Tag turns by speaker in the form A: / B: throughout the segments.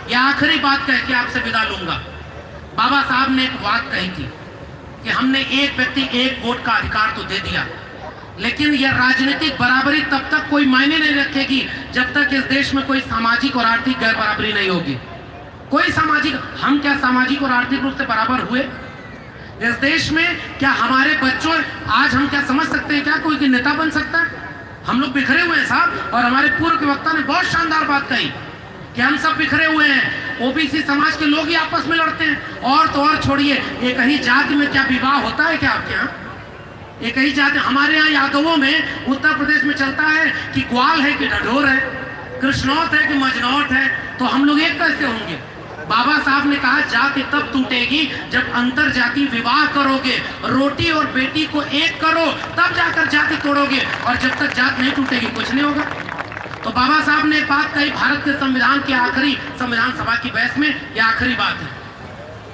A: यह आखिरी बात कह के आपसे विदा लूंगा। बाबा साहब ने एक बात कही थी कि हमने एक व्यक्ति एक वोट का अधिकार तो दे दिया, लेकिन यह राजनीतिक बराबरी तब तक कोई मायने नहीं रखेगी जब तक इस देश में कोई सामाजिक और आर्थिक गैर बराबरी नहीं होगी। कोई सामाजिक, हम क्या सामाजिक और आर्थिक रूप से बराबर हुए इस देश में? क्या हमारे बच्चों, आज हम क्या समझ सकते हैं क्या कोई नेता बन सकता है? हम लोग बिखरे हुए हैं साहब। और हमारे पूर्व के वक्ता ने बहुत शानदार बात कही कि हम सब बिखरे हुए हैं, ओबीसी समाज के लोग ही आपस में लड़ते हैं। और तो और छोड़िए, एक ही जाति में क्या विवाह होता है क्या आपके यहाँ? एक ही जाति, हमारे यहाँ यादवों में उत्तर प्रदेश में चलता है कि ग्वाल है कि ढढोर है, कृष्णौत है कि मजनौत है, तो हम लोग एक कैसे होंगे? बाबा साहब ने कहा जाति तब टूटेगी जब अंतर जाति विवाह करोगे, रोटी और बेटी को एक करो, तब जाकर जाति तोड़ोगे, और जब तक जात नहीं टूटेगी कुछ नहीं होगा। तो बाबा साहब ने एक बात कही भारत के संविधान के आखिरी संविधान सभा की बहस में, यह आखिरी बात है।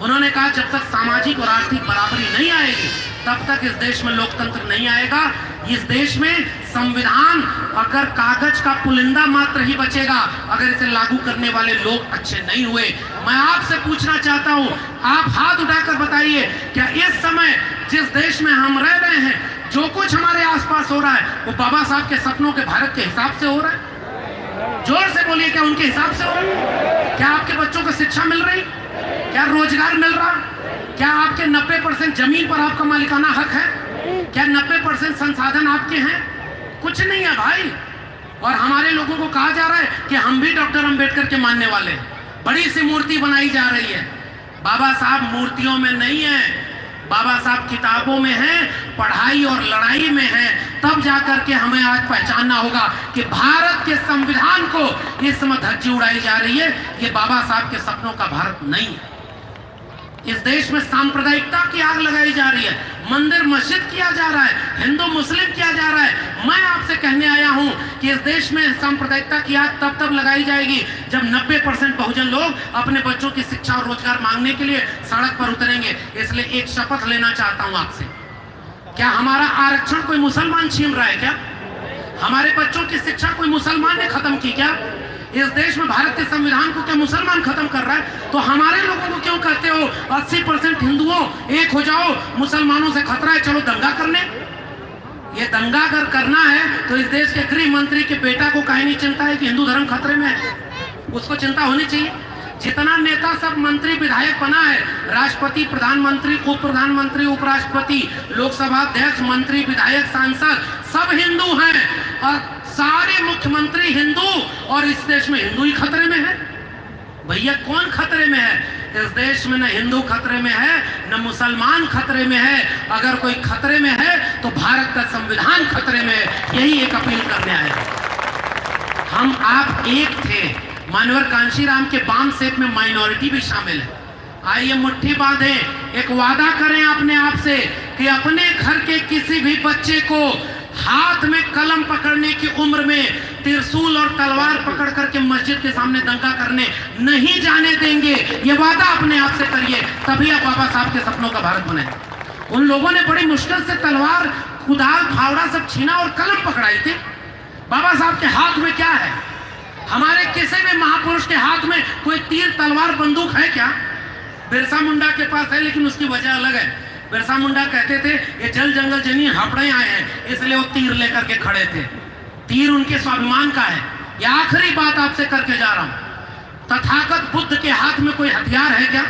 A: उन्होंने कहा जब तक सामाजिक और आर्थिक बराबरी नहीं आएगी तब तक इस देश में लोकतंत्र नहीं आएगा। इस देश में संविधान अगर कागज का पुलिंदा मात्र ही बचेगा अगर इसे लागू करने वाले लोग अच्छे नहीं हुए। मैं आपसे पूछना चाहता हूं, आप हाथ उठाकर बताइए, क्या इस समय जिस देश में हम रह रहे हैं, जो कुछ हमारे आसपास हो रहा है वो बाबा साहब के सपनों के भारत के हिसाब से हो रहा है? जोर से बोलिए, क्या उनके हिसाब से हो रहा है? क्या आपके बच्चों को शिक्षा मिल रही? क्या रोजगार मिल रहा? क्या आपके 90% जमीन पर आपका मालिकाना हक है? क्या 90% संसाधन आपके हैं? कुछ नहीं है भाई। और हमारे लोगों को कहा जा रहा है कि हम भी डॉक्टर अंबेडकर के मानने वाले हैं। बड़ी सी मूर्ति बनाई जा रही है। बाबा साहब मूर्तियों में नहीं है, बाबा साहब किताबों में हैं, पढ़ाई और लड़ाई में हैं। तब जाकर के हमें आज पहचानना होगा कि भारत के संविधान को इस समय धज्जी उड़ाई जा रही है, ये बाबा साहब के सपनों का भारत नहीं है। इस देश में सांप्रदायिकता की आग लगाई जा रही है, मंदिर मस्जिद किया जा रहा है, हिंदू मुस्लिम किया जा रहा है। मैं आपसे कहने आया हूं कि इस देश में सांप्रदायिकता की आग तब तक लगाई जाएगी जब 90% बहुजन लोग अपने बच्चों की शिक्षा और रोजगार मांगने के लिए सड़क पर उतरेंगे। इसलिए एक शपथ लेना चाहता हूं आपसे, क्या हमारा आरक्षण कोई मुसलमान छीन रहा है क्या? हमारे बच्चों की शिक्षा कोई मुसलमान ने खत्म की क्या? इस देश में भारत के संविधान को क्या मुसलमान खत्म कर रहा है? तो हमारे लोगों को क्यों कहते हो 80% हिंदुओं एक हो जाओ, मुसलमानों से खतरा है, चलो दंगा करने? ये दंगा अगर करना है तो इस देश के गृह मंत्री के बेटा को काहे नहीं चिंता है कि हिंदू धर्म खतरे में है? उसको चिंता होनी चाहिए। जितना नेता सब मंत्री विधायक बना है, राष्ट्रपति, प्रधानमंत्री, उप प्रधानमंत्री, उपराष्ट्रपति, लोकसभा अध्यक्ष, मंत्री, विधायक, सांसद सब हिंदू हैं और सारे मुख्यमंत्री हिंदू, और इस देश में हिंदू ही खतरे में है। भैया कौन खतरे में है? इस देश में न हिंदू खतरे में है न मुसलमान खतरे में है। अगर कोई खतरे में है तो भारत का संविधान खतरे में है। यही एक अपील करने आए हैं। हम आप एक थे, मानवर कांशीराम के बाम सेट में माइनॉरिटी भी शामिल है। आइए मुट्ठी बांधे, एक वादा करें अपने आप से कि अपने घर के किसी भी बच्चे को हाथ में कलम पकड़ने की उम्र में त्रिशूल और तलवार पकड़ करके मस्जिद के सामने दंगा करने नहीं जाने देंगे। ये वादा अपने आप से करिए, तभी आप बाबा साहब के सपनों का भारत बने। उन लोगों ने बड़ी मुश्किल से तलवार, कुदाल, फावड़ा सब छीना और कलम पकड़ाई थी। बाबा साहब के हाथ में क्या है? हमारे किसी भी महापुरुष के हाथ में कोई तीर, तलवार, बंदूक है क्या? बिरसा मुंडा के पास है, लेकिन उसकी वजह अलग है। बिरसा मुंडा कहते थे ये जल जंगल जमीन हापड़े आए हैं, इसलिए वो तीर लेकर के खड़े थे। तीर उनके स्वाभिमान का है। ये आखिरी बात आपसे करके जा रहा हूं, तथागत बुद्ध के हाथ में कोई हथियार है क्या?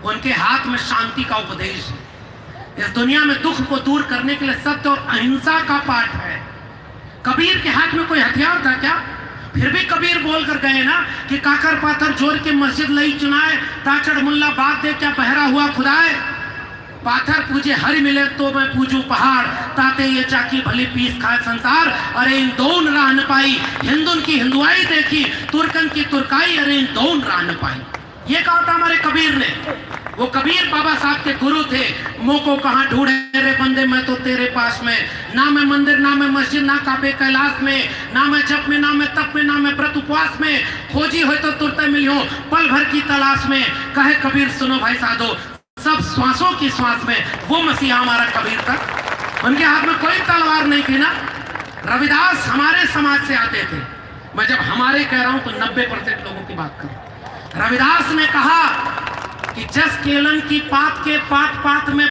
A: उनके हाथ में शांति का उपदेश है। इस दुनिया में दुख को दूर करने के लिए सत्य और अहिंसा का पाठ है। कबीर के हाथ में कोई हथियार था क्या? फिर भी कबीर बोल कर गए ना कि काकर पाथर जोर के मस्जिद लई चुनाए, ताचड़ मुल्ला बात दे क्या बहरा हुआ खुदाए। पाथर पूजे हरि मिले तो मैं पूजू पहाड़, ताते ये चाकी भली पीस खाए संसार। अरे इन दोन राह न पाई, हिंदुन की हिंदुआई देखी, तुर्कन की तुर्काई, अरे इन दोन राह न पाई। ये कहा था हमारे कबीर ने। वो कबीर बाबा साहब के गुरु थे। मोको कहाँ ढूंढे रे बंदे, मैं तो तेरे पास में। ना मैं मंदिर, ना मैं मस्जिद, ना काबे कैलाश में, ना मैं जप में, ना मैं तप में, ना मैं व्रत उपवास में। खोजी हो तो तुरते मिली हो पल भर की तलाश में। कहे कबीर सुनो भाई साधो, सब श्वासों की श्वास में वो मसीहा हमारा कबीर था। उनके हाथ में कोई तलवार नहीं थी ना। रविदास हमारे समाज से आते थे। मैं जब हमारे कह रहा हूं तो 90% लोगों की बात करूं। रविदास ने कहा कि जस केलन की पात के पात पात में